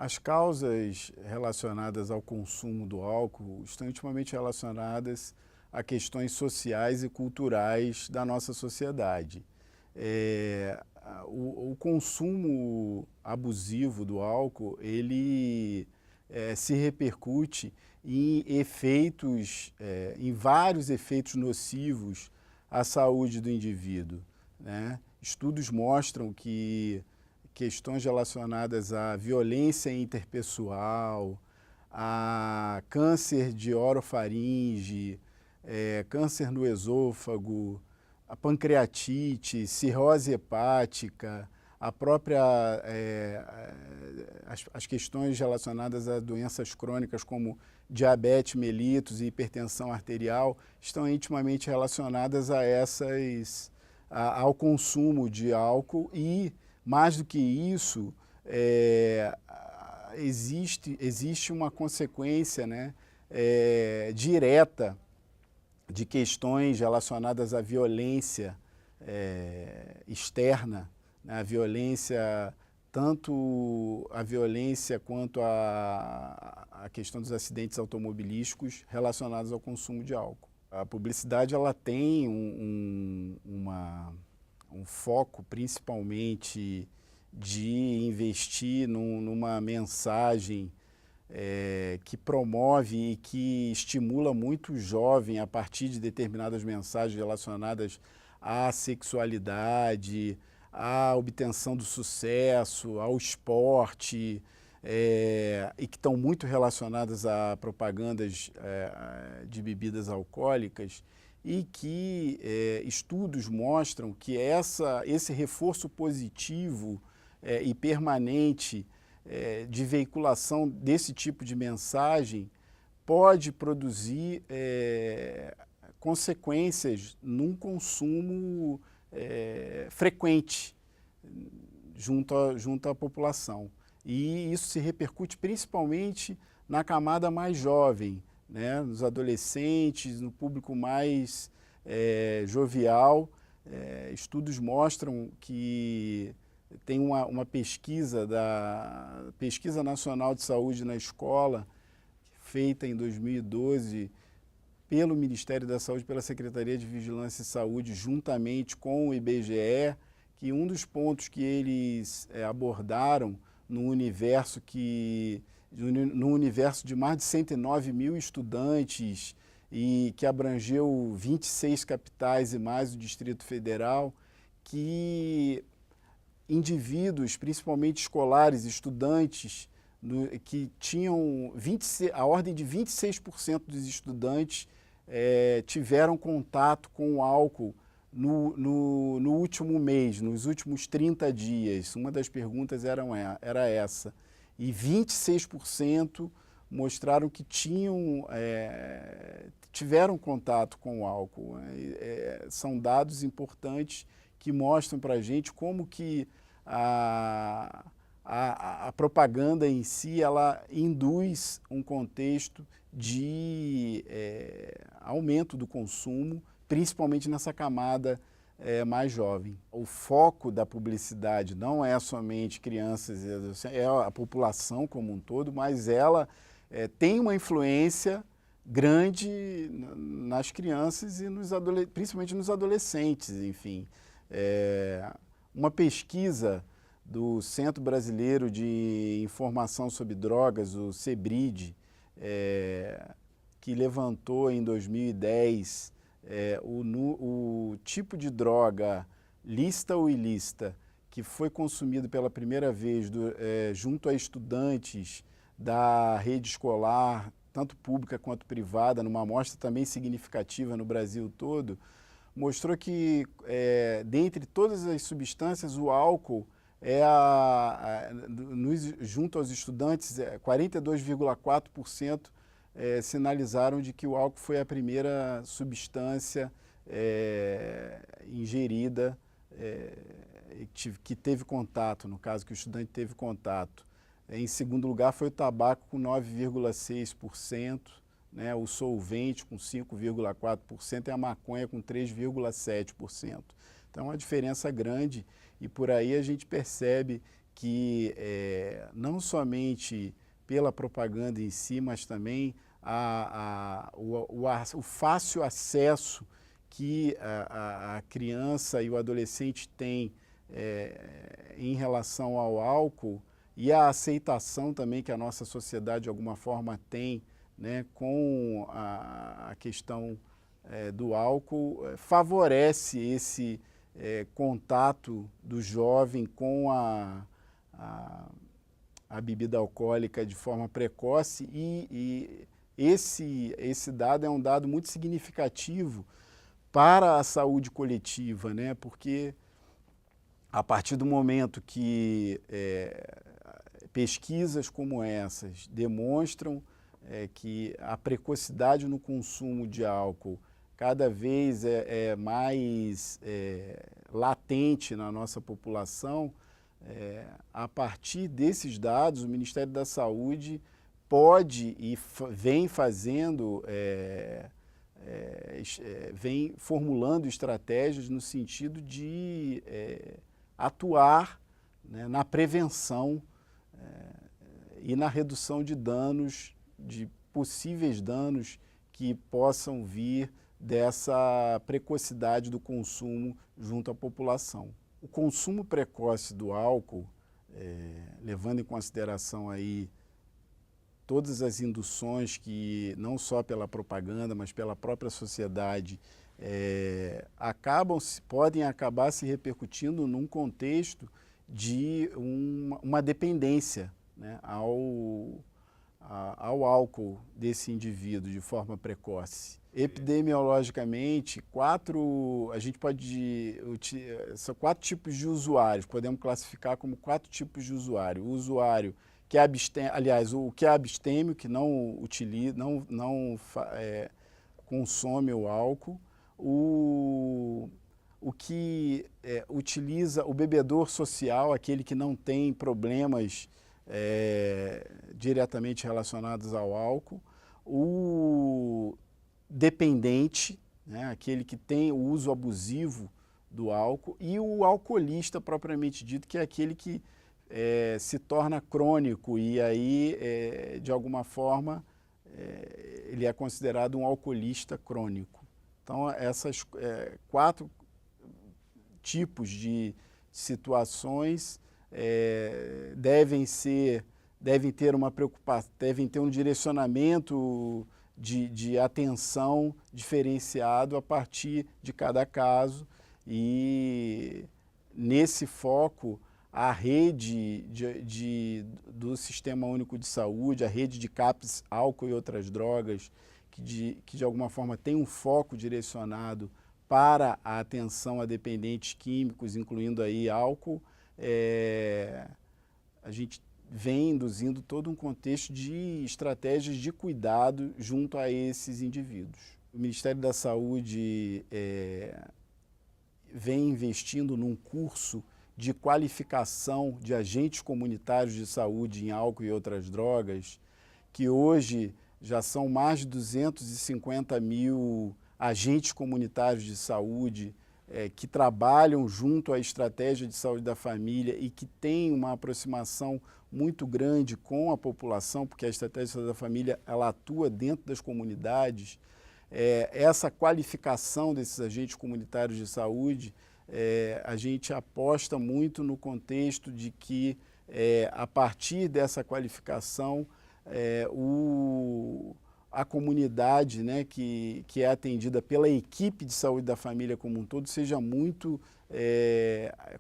As causas relacionadas ao consumo do álcool estão intimamente relacionadas a questões sociais e culturais da nossa sociedade. O consumo abusivo do álcool, ele se repercute em efeitos, em vários efeitos nocivos à saúde do indivíduo, né? Estudos mostram que questões relacionadas à violência interpessoal, a câncer de orofaringe, câncer no esôfago, a pancreatite, cirrose hepática, a própria, as questões relacionadas a doenças crônicas como diabetes mellitus e hipertensão arterial estão intimamente relacionadas a ao consumo de álcool e, mais do que isso, existe uma consequência, né, direta de questões relacionadas à violência externa, né, a violência, tanto a violência quanto a questão dos acidentes automobilísticos relacionados ao consumo de álcool. A publicidade ela tem um foco principalmente de investir numa mensagem que promove e que estimula muito o jovem a partir de determinadas mensagens relacionadas à sexualidade, à obtenção do sucesso, ao esporte, e que estão muito relacionadas a propagandas de bebidas alcoólicas, e que estudos mostram que esse reforço positivo e permanente de veiculação desse tipo de mensagem pode produzir consequências num consumo frequente junto à população. E isso se repercute principalmente na camada mais jovem, né, nos adolescentes, no público mais jovial. Estudos mostram que tem uma pesquisa da Pesquisa Nacional de Saúde na Escola, feita em 2012 pelo Ministério da Saúde, pela Secretaria de Vigilância e Saúde, juntamente com o IBGE, que um dos pontos que eles abordaram no universo de mais de 109 mil estudantes e que abrangeu 26 capitais e mais do Distrito Federal, que indivíduos, principalmente escolares, estudantes, que tinham a ordem de 26% dos estudantes tiveram contato com o álcool no último mês, nos últimos 30 dias. Uma das perguntas era essa. E 26% mostraram que tiveram contato com o álcool. São dados importantes que mostram para a gente como que a propaganda em si, ela induz um contexto de aumento do consumo, principalmente nessa camada mais jovem. O foco da publicidade não é somente crianças e adolescentes, é a população como um todo, mas ela tem uma influência grande nas crianças e principalmente nos adolescentes, enfim. Uma pesquisa do Centro Brasileiro de Informação sobre Drogas, o CEBRID, que levantou em 2010 o tipo de droga lícita ou ilícita que foi consumido pela primeira vez junto a estudantes da rede escolar, tanto pública quanto privada, numa amostra também significativa no Brasil todo, mostrou que, dentre todas as substâncias, o álcool junto aos estudantes, 42,4% sinalizaram de que o álcool foi a primeira substância ingerida que teve contato, no caso que o estudante teve contato. Em segundo lugar foi o tabaco com 9,6%, né, o solvente com 5,4% e a maconha com 3,7%. Então é uma diferença grande e por aí a gente percebe que não somente pela propaganda em si, mas também o fácil acesso que a criança e o adolescente têm em relação ao álcool e a aceitação também que a nossa sociedade de alguma forma tem, né, com a questão do álcool, favorece esse contato do jovem com a bebida alcoólica de forma precoce e esse dado é um dado muito significativo para a saúde coletiva, né? Porque a partir do momento que pesquisas como essas demonstram que a precocidade no consumo de álcool cada vez é mais latente na nossa população, a partir desses dados, o Ministério da Saúde pode e vem fazendo, vem formulando estratégias no sentido de atuar, né, na prevenção e na redução de danos, de possíveis danos que possam vir dessa precocidade do consumo junto à população. O consumo precoce do álcool, levando em consideração aí todas as induções que, não só pela propaganda, mas pela própria sociedade, podem acabar se repercutindo num contexto de uma dependência, né, ao álcool desse indivíduo de forma precoce. Epidemiologicamente, são 4 tipos de usuários, podemos classificar como 4 tipos de usuário. O usuário que é o que é abstêmio, que não utiliza, consome o álcool, o que utiliza o bebedor social, aquele que não tem problemas diretamente relacionados ao álcool, o dependente, né, aquele que tem o uso abusivo do álcool, e o alcoolista propriamente dito, que é aquele que se torna crônico e aí, de alguma forma, ele é considerado um alcoolista crônico. Então, essas 4 tipos de situações devem ter uma preocupação, devem ter um direcionamento de atenção diferenciado a partir de cada caso, e nesse foco a rede do Sistema Único de Saúde, a rede de CAPS, álcool e outras drogas, que de alguma forma tem um foco direcionado para a atenção a dependentes químicos, incluindo aí álcool, a gente vem induzindo todo um contexto de estratégias de cuidado junto a esses indivíduos. O Ministério da Saúde vem investindo num curso de qualificação de agentes comunitários de saúde em álcool e outras drogas, que hoje já são mais de 250 mil agentes comunitários de saúde que trabalham junto à estratégia de saúde da família e que têm uma aproximação muito grande com a população, porque a estratégia de saúde da família ela atua dentro das comunidades. Essa qualificação desses agentes comunitários de saúde, a gente aposta muito no contexto de que, a partir dessa qualificação, a comunidade, né, que é atendida pela equipe de saúde da família como um todo seja muito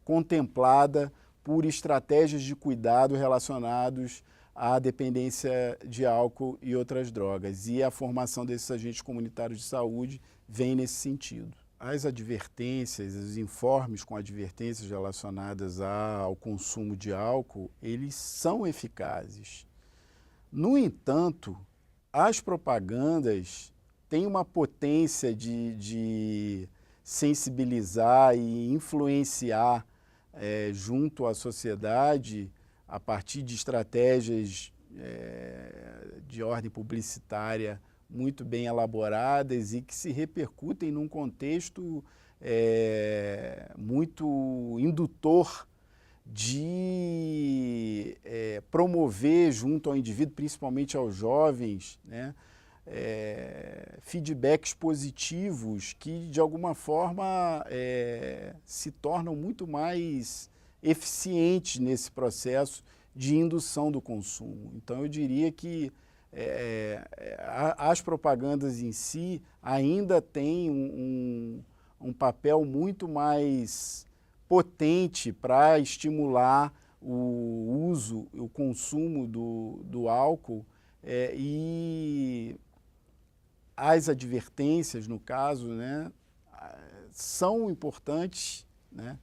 contemplada por estratégias de cuidado relacionados à dependência de álcool e outras drogas. E a formação desses agentes comunitários de saúde vem nesse sentido. As advertências, os informes com advertências relacionadas ao consumo de álcool, eles são eficazes. No entanto, as propagandas têm uma potência de sensibilizar e influenciar junto à sociedade a partir de estratégias de ordem publicitária muito bem elaboradas e que se repercutem num contexto muito indutor de promover junto ao indivíduo, principalmente aos jovens, né, feedbacks positivos que, de alguma forma, se tornam muito mais eficientes nesse processo de indução do consumo. Então, eu diria que as propagandas em si ainda têm um papel muito mais potente para estimular o uso, o consumo do álcool, e as advertências, no caso, né, são importantes, né,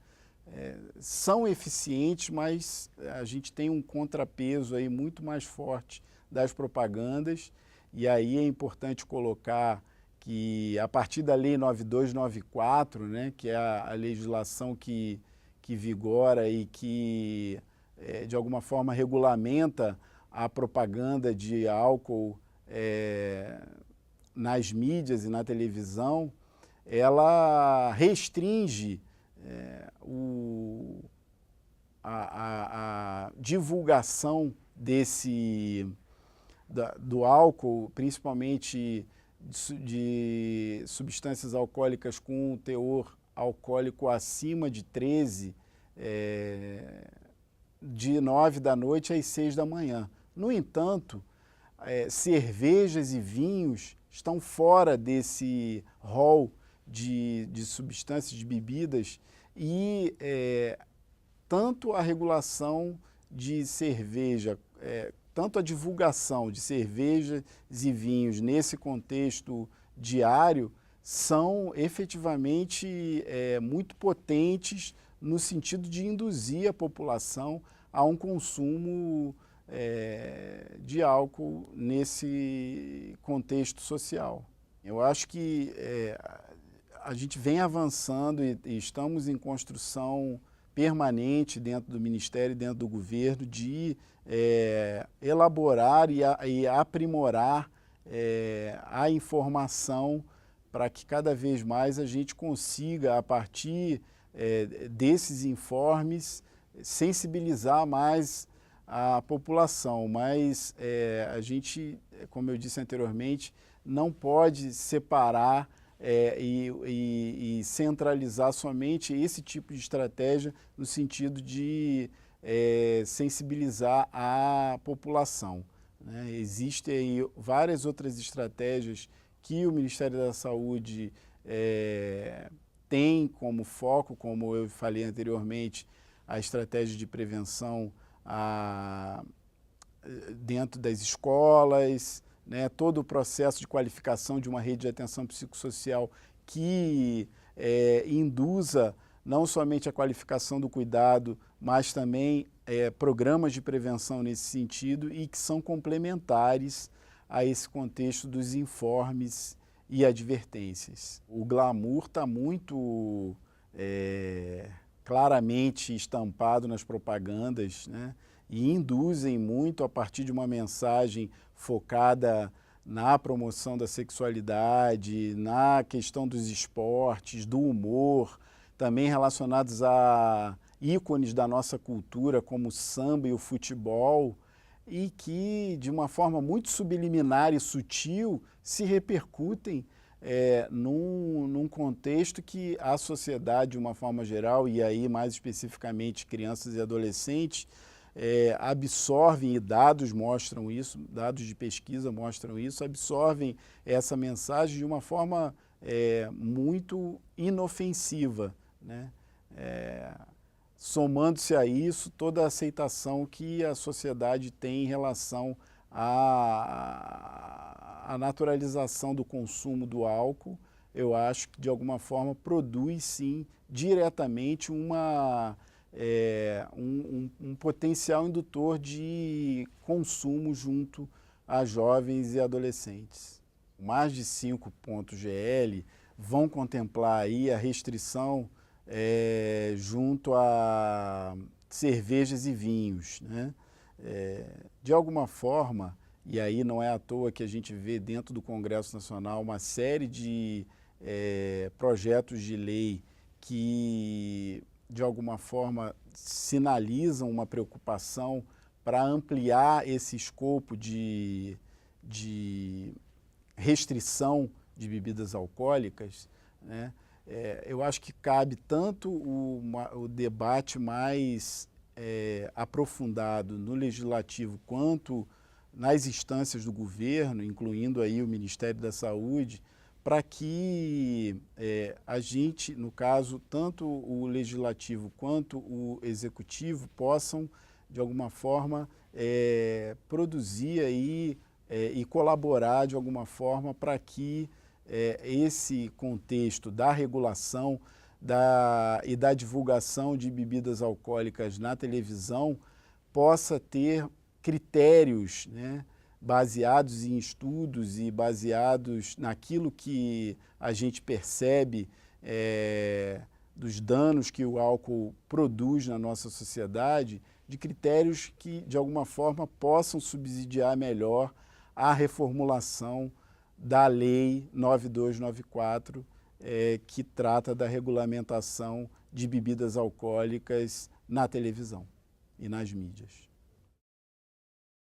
são eficientes, mas a gente tem um contrapeso aí muito mais forte das propagandas, e aí é importante colocar que a partir da Lei 9294, né, que é a legislação que vigora e que, de alguma forma, regulamenta a propaganda de álcool nas mídias e na televisão, ela restringe a divulgação do álcool, principalmente de substâncias alcoólicas com um teor alcoólico acima de 13, de 9 da noite às 6 da manhã. No entanto, cervejas e vinhos estão fora desse rol de substâncias, de bebidas, e tanto a regulação de cerveja, tanto a divulgação de cervejas e vinhos nesse contexto diário são efetivamente muito potentes no sentido de induzir a população a um consumo de álcool nesse contexto social. Eu acho que a gente vem avançando e estamos em construção permanente dentro do Ministério e dentro do governo de elaborar e aprimorar a informação para que cada vez mais a gente consiga, a partir desses informes, sensibilizar mais a população. Mas a gente, como eu disse anteriormente, não pode separar e centralizar somente esse tipo de estratégia no sentido de sensibilizar a população, né? Existem aí várias outras estratégias que o Ministério da Saúde tem como foco, como eu falei anteriormente, a estratégia de prevenção dentro das escolas, né, todo o processo de qualificação de uma rede de atenção psicossocial que induza não somente a qualificação do cuidado, mas também programas de prevenção nesse sentido e que são complementares a esse contexto dos informes e advertências. O glamour está muito claramente estampado nas propagandas, né, e induzem muito a partir de uma mensagem focada na promoção da sexualidade, na questão dos esportes, do humor, também relacionados a ícones da nossa cultura como o samba e o futebol, e que de uma forma muito subliminar e sutil se repercutem num contexto que a sociedade, de uma forma geral, e aí mais especificamente crianças e adolescentes, absorvem, e dados mostram isso, dados de pesquisa mostram isso, absorvem essa mensagem de uma forma muito inofensiva, né? Somando-se a isso toda a aceitação que a sociedade tem em relação à naturalização do consumo do álcool, eu acho que de alguma forma produz sim diretamente um potencial indutor de consumo junto a jovens e adolescentes. Mais de 5.gl vão contemplar aí a restrição junto a cervejas e vinhos, né? De alguma forma, e aí não é à toa que a gente vê dentro do Congresso Nacional uma série de projetos de lei que, de alguma forma, sinalizam uma preocupação para ampliar esse escopo de restrição de bebidas alcoólicas, né? Eu acho que cabe tanto o debate mais aprofundado no legislativo quanto nas instâncias do governo, incluindo aí o Ministério da Saúde, para que a gente, no caso, tanto o legislativo quanto o executivo possam, de alguma forma, produzir aí e colaborar de alguma forma para que esse contexto da regulação e da divulgação de bebidas alcoólicas na televisão possa ter critérios, né, baseados em estudos e baseados naquilo que a gente percebe dos danos que o álcool produz na nossa sociedade, de critérios que, de alguma forma, possam subsidiar melhor a reformulação da Lei 9294, que trata da regulamentação de bebidas alcoólicas na televisão e nas mídias.